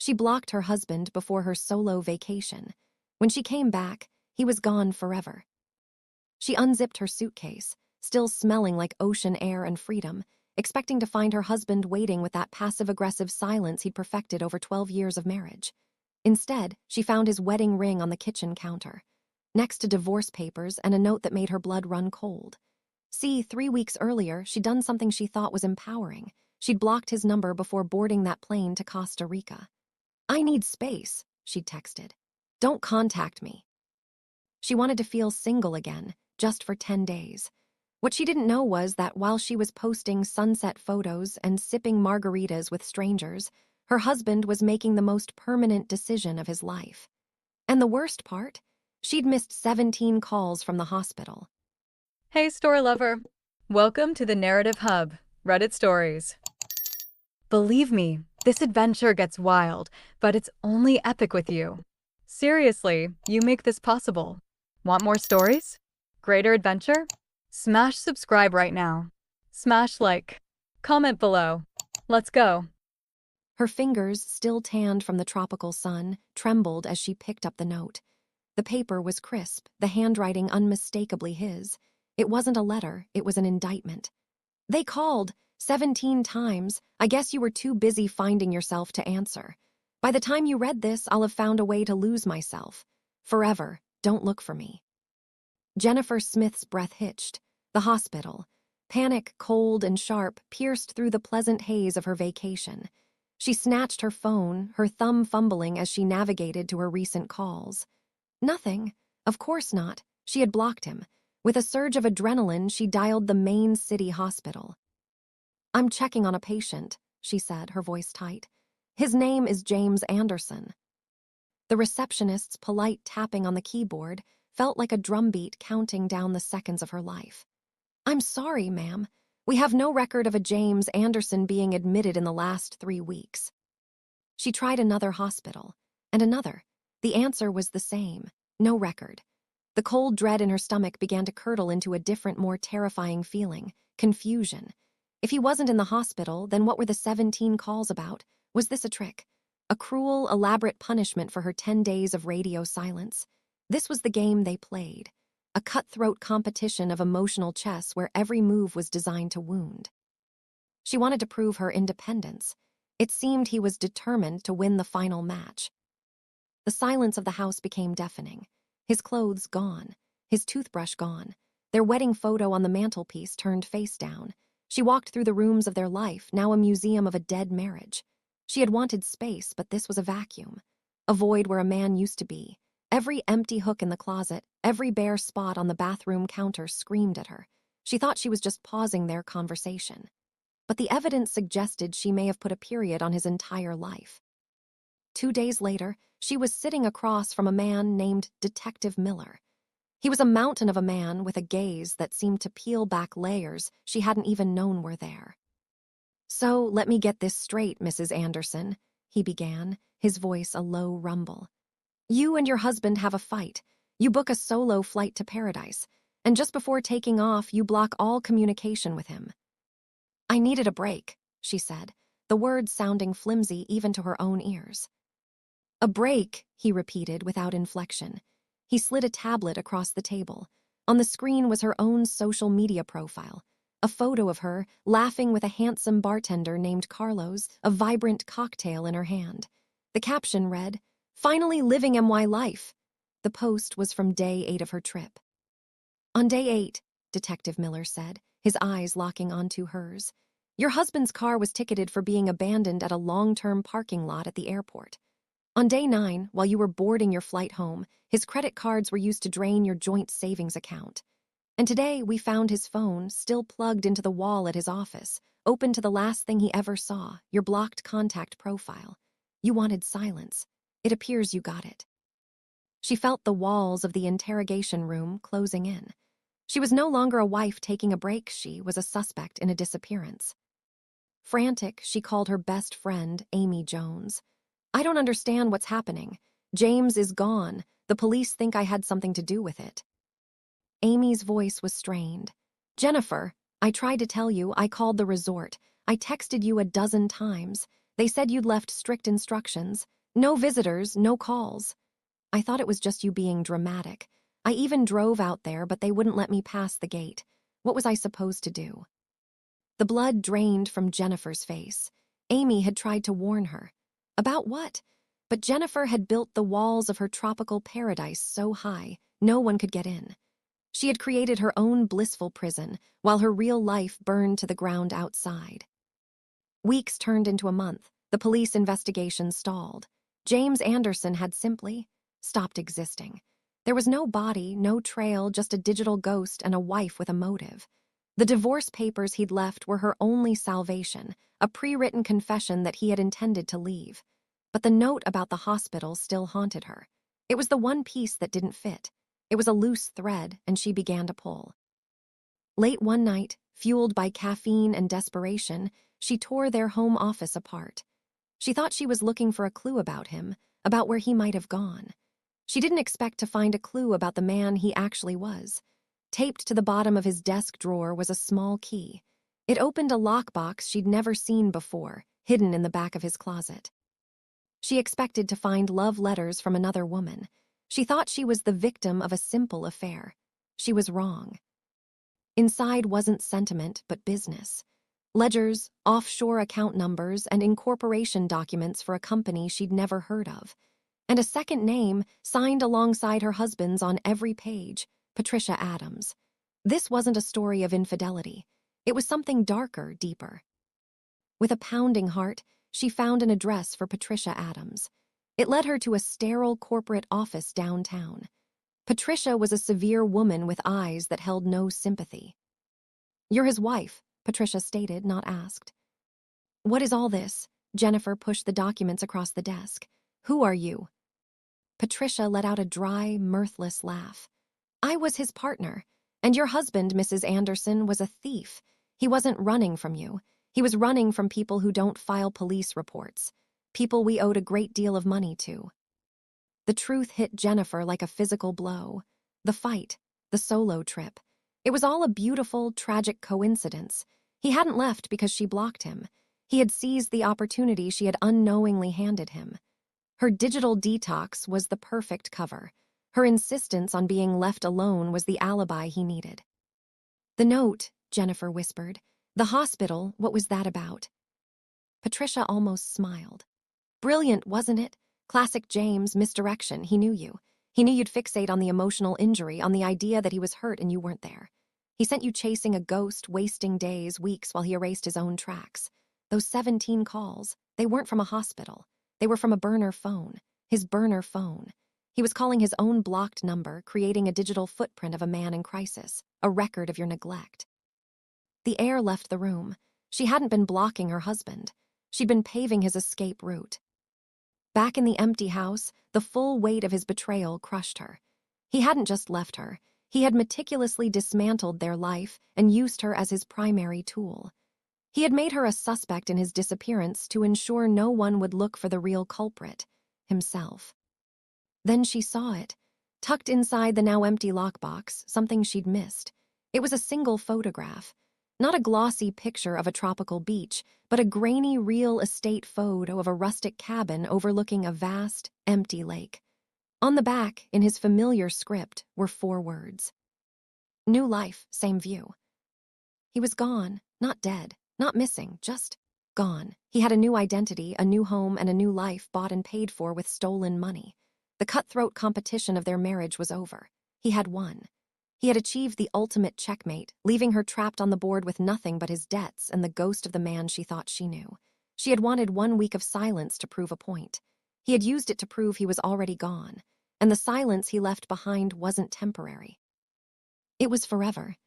She blocked her husband before her solo vacation. When she came back, he was gone forever. She unzipped her suitcase, still smelling like ocean air and freedom, expecting to find her husband waiting with that passive-aggressive silence he'd perfected over 12 years of marriage. Instead, she found his wedding ring on the kitchen counter, next to divorce papers and a note that made her blood run cold. See, 3 weeks earlier, she'd done something she thought was empowering. She'd blocked his number before boarding that plane to Costa Rica. "I need space," she'd texted. "Don't contact me." She wanted to feel single again, just for 10 days. What she didn't know was that while she was posting sunset photos and sipping margaritas with strangers, her husband was making the most permanent decision of his life. And the worst part? She'd missed 17 calls from the hospital. Hey, story lover. Welcome to the Narrative Hub, Reddit Stories. Believe me, this adventure gets wild, but it's only epic with you. Seriously, you make this possible. Want more stories? Greater adventure? Smash subscribe right now. Smash like. Comment below. Let's go. Her fingers, still tanned from the tropical sun, trembled as she picked up the note. The paper was crisp, the handwriting unmistakably his. It wasn't a letter, it was an indictment. "They called 17 times. I guess you were too busy finding yourself to answer. By the time you read this, I'll have found a way to lose myself. Forever, don't look for me." Jennifer Smith's breath hitched. The hospital. Panic, cold and sharp, pierced through the pleasant haze of her vacation. She snatched her phone, her thumb fumbling as she navigated to her recent calls. Nothing. Of course not. She had blocked him. With a surge of adrenaline, she dialed the main city hospital. "I'm checking on a patient," she said, her voice tight. "His name is James Anderson." The receptionist's polite tapping on the keyboard felt like a drumbeat counting down the seconds of her life. "I'm sorry, ma'am. We have no record of a James Anderson being admitted in the last 3 weeks." She tried another hospital, and another. The answer was the same. No record. The cold dread in her stomach began to curdle into a different, more terrifying feeling: confusion. If he wasn't in the hospital, then what were the 17 calls about? Was this a trick? A cruel, elaborate punishment for her 10 days of radio silence? This was the game they played. A cutthroat competition of emotional chess where every move was designed to wound. She wanted to prove her independence. It seemed he was determined to win the final match. The silence of the house became deafening. His clothes gone, his toothbrush gone, their wedding photo on the mantelpiece turned face down. She walked through the rooms of their life, now a museum of a dead marriage. She had wanted space, but this was a vacuum. A void where a man used to be. Every empty hook in the closet, every bare spot on the bathroom counter screamed at her. She thought she was just pausing their conversation. But the evidence suggested she may have put a period on his entire life. 2 days later, she was sitting across from a man named Detective Miller. He was a mountain of a man with a gaze that seemed to peel back layers she hadn't even known were there. "So, let me get this straight, Mrs. Anderson," he began, his voice a low rumble. "You and your husband have a fight. You book a solo flight to paradise, and just before taking off, you block all communication with him." "I needed a break," she said, the words sounding flimsy even to her own ears. "A break," he repeated without inflection. He slid a tablet across the table. On the screen was her own social media profile, a photo of her laughing with a handsome bartender named Carlos, a vibrant cocktail in her hand. The caption read, "Finally living MY life." The post was from day 8 of her trip. "On day 8, Detective Miller said, his eyes locking onto hers, "your husband's car was ticketed for being abandoned at a long-term parking lot at the airport. On day 9, while you were boarding your flight home, his credit cards were used to drain your joint savings account. And today we found his phone still plugged into the wall at his office, open to the last thing he ever saw, your blocked contact profile. You wanted silence. It appears you got it." She felt the walls of the interrogation room closing in. She was no longer a wife taking a break, she was a suspect in a disappearance. Frantic, she called her best friend, Amy Jones. "I don't understand what's happening. James is gone. The police think I had something to do with it." Amy's voice was strained. "Jennifer, I tried to tell you. I called the resort. I texted you a dozen times. They said you'd left strict instructions. No visitors, no calls. I thought it was just you being dramatic. I even drove out there, but they wouldn't let me pass the gate. What was I supposed to do? The blood drained from Jennifer's face. Amy had tried to warn her. About what? But Jennifer had built the walls of her tropical paradise so high, no one could get in. She had created her own blissful prison, while her real life burned to the ground outside. Weeks turned into a month. The police investigation stalled. James Anderson had simply stopped existing. There was no body, no trail, just a digital ghost and a wife with a motive. The divorce papers he'd left were her only salvation, a pre-written confession that he had intended to leave. But the note about the hospital still haunted her. It was the one piece that didn't fit. It was a loose thread, and she began to pull. Late one night, fueled by caffeine and desperation, she tore their home office apart. She thought she was looking for a clue about him, about where he might have gone. She didn't expect to find a clue about the man he actually was. Taped to the bottom of his desk drawer was a small key. It opened a lockbox she'd never seen before, hidden in the back of his closet. She expected to find love letters from another woman. She thought she was the victim of a simple affair. She was wrong. Inside wasn't sentiment, but business. Ledgers, offshore account numbers, and incorporation documents for a company she'd never heard of. And a second name signed alongside her husband's on every page, Patricia Adams. This wasn't a story of infidelity. It was something darker, deeper. With a pounding heart, she found an address for Patricia Adams. It led her to a sterile corporate office downtown. Patricia was a severe woman with eyes that held no sympathy. "You're his wife," Patricia stated, not asked. "What is all this?" Jennifer pushed the documents across the desk. "Who are you?" Patricia let out a dry, mirthless laugh. "I was his partner, and your husband, Mrs. Anderson, was a thief. He wasn't running from you. He was running from people who don't file police reports, people we owed a great deal of money to." The truth hit Jennifer like a physical blow. The fight, the solo trip. It was all a beautiful, tragic coincidence. He hadn't left because she blocked him. He had seized the opportunity she had unknowingly handed him. Her digital detox was the perfect cover. Her insistence on being left alone was the alibi he needed. "The note," Jennifer whispered. "The hospital, what was that about?" Patricia almost smiled. "Brilliant, wasn't it? Classic James, misdirection. He knew you. He knew you'd fixate on the emotional injury, on the idea that he was hurt and you weren't there. He sent you chasing a ghost, wasting days, weeks while he erased his own tracks. Those 17 calls, they weren't from a hospital. They were from a burner phone. His burner phone. He was calling his own blocked number, creating a digital footprint of a man in crisis, a record of your neglect." The air left the room. She hadn't been blocking her husband. She'd been paving his escape route. Back in the empty house, the full weight of his betrayal crushed her. He hadn't just left her. He had meticulously dismantled their life and used her as his primary tool. He had made her a suspect in his disappearance to ensure no one would look for the real culprit, himself. Then she saw it. Tucked inside the now empty lockbox, something she'd missed. It was a single photograph. Not a glossy picture of a tropical beach, but a grainy real estate photo of a rustic cabin overlooking a vast, empty lake. On the back, in his familiar script, were 4 words. "New life, same view." He was gone, not dead, not missing, just gone. He had a new identity, a new home, and a new life bought and paid for with stolen money. The cutthroat competition of their marriage was over. He had won. He had achieved the ultimate checkmate, leaving her trapped on the board with nothing but his debts and the ghost of the man she thought she knew. She had wanted 1 week of silence to prove a point. He had used it to prove he was already gone, and the silence he left behind wasn't temporary. It was forever.